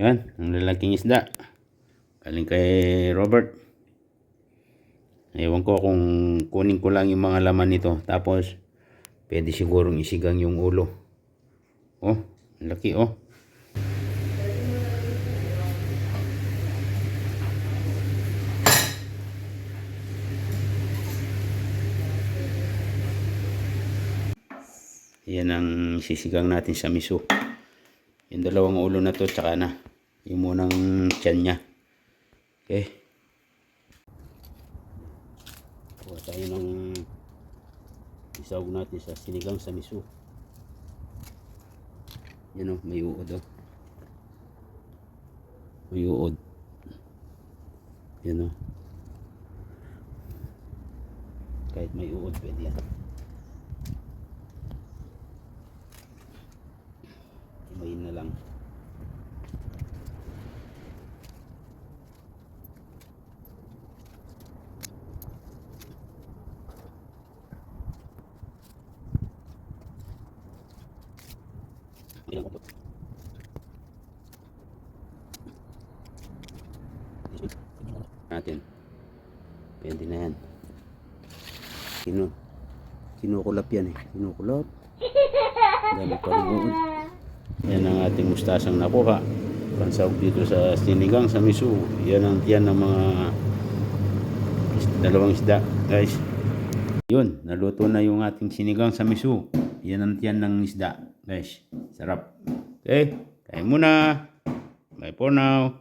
Yan, ang lalaking isda. Galing kay Robert. Ewan ko kung kunin ko lang yung mga laman nito. Tapos, pwede sigurong isigang yung ulo. Oh, laki oh. Yan ang sisigang natin sa miso. Yung dalawang ulo na to, tsaka na. Yung munang tiyan niya. Okay. Kuha tayo ng isawag natin sa sinigang sa miso. Yan o, may uod o. May uod. Yan o. Kahit may uod, pwede yan. Imayin na lang. Natin. Pwede na yan. Kinukulap yan eh. Kinukulap. Dami pa rin uod. Yan ang ating mustasang nakuha. Pansawag dito sa sinigang sa miso. Yan ang tiyan ng mga dalawang isda, guys. Yun, naluto na yung ating sinigang sa miso. Yan ang tiyan ng isda, guys. Sarap. Okay, kain muna. Bye for now.